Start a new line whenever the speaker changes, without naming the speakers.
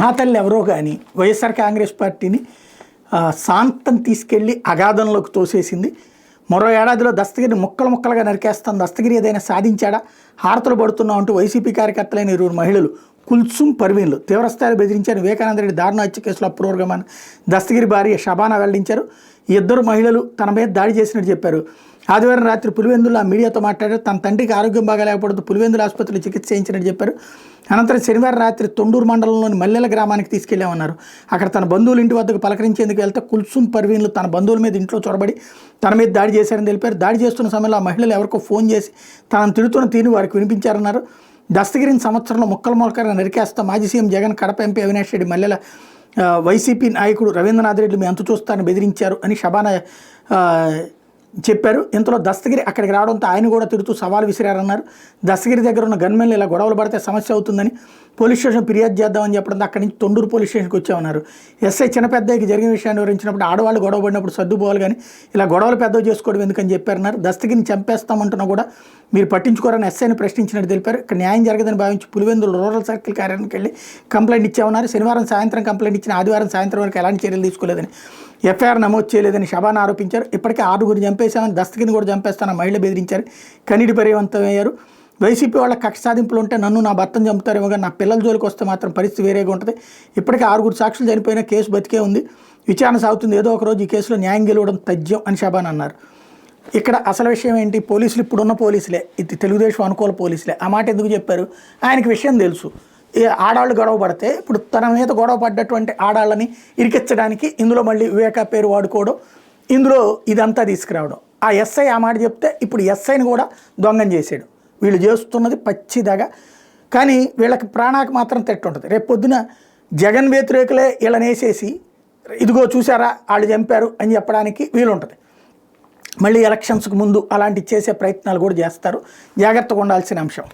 మహాతల్లి ఎవరో కానీ వైఎస్ఆర్ కాంగ్రెస్ పార్టీని శాంతం తీసుకెళ్లి అగాధంలోకి తోసేసింది. మరో ఏడాదిలో దస్తగిరిని ముక్కలు ముక్కలుగా నరికేస్తాను, దస్తగిరి ఏదైనా సాధించాడా, హారతలు పడుతున్నాం అంటూ వైసీపీ కార్యకర్తలైన 20 మహిళలు కుల్సుం పర్వీన్లు తీవ్రస్థాయిలో బెదిరించారు. వివేకానంద రెడ్డి దారుణ హత్య కేసులో అప్రూవర్గా దస్తగిరి భార్య షబానా వెల్లడించారు. ఈ 2 మహిళలు తన మీద దాడి చేసినట్టు చెప్పారు. ఆదివారం రాత్రి పులివెందులో ఆ మీడియాతో మాట్లాడారు. తన తండ్రికి ఆరోగ్యం బాగా లేకపోవడంతో పులివెందుల ఆసుపత్రిలో చికిత్స చేయించినట్టు చెప్పారు. అనంతరం శనివారం రాత్రి తొండూరు మండలంలోని మల్లెల గ్రామానికి తీసుకెళ్లామన్నారు. అక్కడ తన బంధువుల ఇంటి వద్దకు పలకరించేందుకు వెళ్తే కుల్సుం పర్వీన్లు తన బంధువుల మీద ఇంట్లో చొరబడి తన మీద దాడి చేశారని తెలిపారు. దాడి చేస్తున్న సమయంలో ఆ మహిళలు ఎవరికో ఫోన్ చేసి తనను తిడుతున్న తీరు వారికి వినిపించారన్నారు. దస్తగిరిని సంవత్సరంలో ముక్కలుగా నరికేస్తా, మాజీ సీఎం జగన్, కడప ఎంపీ అవినాష్ రెడ్డి, మల్లెల వైసీపీ నాయకుడు రవీంద్రనాథ్ రెడ్డి మీ అంతు చూస్తారని బెదిరించారు అని షబానా చెప్పారు. ఇంతలో దస్తగిరి అక్కడికి రావడంతో ఆయన కూడా తిరుగుతూ సవాల్ విసిరారన్నారు. దస్తగిరి దగ్గర ఉన్న గన్మెన్లు ఇలా గొడవలు పడితే సమస్య అవుతుందని పోలీస్ స్టేషన్ ఫిర్యాదు చేద్దామని చెప్పడంతో అక్కడి నుంచి తొండూరు పోలీస్ స్టేషన్కి వచ్చామన్నారు. ఎస్ఐ చిన్నపెద్దకి జరిగిన విషయాన్ని వివరించినప్పుడు ఆడవాళ్ళు గొడవ పడినప్పుడు సర్దుపోవాలి కానీ ఇలా గొడవలు పెద్దవి చేసుకోవడం ఎందుకని చెప్పారన్నారు. దస్తగిరిని చంపేస్తామంటున్నా కూడా మీరు పట్టించుకోరని ఎస్ఐని ప్రశ్నించినట్టు తెలిపారు. ఇక్కడ న్యాయం జరగదని భావించి పులివెందులు రూరల్ సర్కిల్ కార్యాలయానికి వెళ్ళి కంప్లైంట్ ఇచ్చామన్నారు. శనివారం సాయంత్రం కంప్లైంట్ ఇచ్చిన ఆదివారం సాయంత్రం వరకు ఎలాంటి చర్యలు తీసుకోలేదని, ఎఫ్ఐఆర్ నమోదు చేయలేదని షబానా ఆరోపించారు. ఇప్పటికే 6 చంపేశామని, దస్తగిరిని కూడా చంపేస్తానని మహిళ బెదిరించారు. కన్నీటి పర్యవంతమయ్యారు. వైసీపీ వాళ్ళ కక్ష సాధింపులు ఉంటే నన్ను నా భర్తను చంపుతారేమో కానీ నా పిల్లల జోలికి వస్తే మాత్రం పరిస్థితి వేరేగా ఉంటుంది. ఇప్పటికే 6 సాక్షులు చనిపోయిన కేసు బతికే ఉంది, విచారణ సాగుతుంది, ఏదో ఒకరోజు ఈ కేసులో న్యాయం గెలవడం తథ్యం అని షబానా అన్నారు. ఇక్కడ అసలు విషయం ఏంటి, పోలీసులు ఇప్పుడున్న పోలీసులే, ఇది తెలుగుదేశం అనుకూల పోలీసులే. ఆ మాట ఎందుకు చెప్పారు, ఆయనకి విషయం తెలుసు. ఆడాళ్ళు గొడవ పడితే ఇప్పుడు తన మీద గొడవ పడ్డటువంటి ఆడాళ్ళని ఇరికించడానికి ఇందులో మళ్ళీ వివేకా పేరు వాడుకోవడం, ఇందులో ఇదంతా తీసుకురావడం. ఆ ఎస్ఐ ఆ మాట చెప్తే ఇప్పుడు ఎస్ఐని కూడా దొంగం చేసాడు. వీళ్ళు చేస్తున్నది పచ్చిదగా, కానీ వీళ్ళకి ప్రాణానికి మాత్రం తెట్టు ఉంటుంది. రేపు పొద్దున జగన్ వ్యతిరేకులే వీళ్ళని వేసేసి ఇదిగో చూసారా వాళ్ళు చంపారు అని చెప్పడానికి వీలుంటుంది. మళ్ళీ ఎలక్షన్స్కి ముందు అలాంటి చేసే ప్రయత్నాలు కూడా చేస్తారు. జాగ్రత్తగా ఉండాల్సిన అంశం.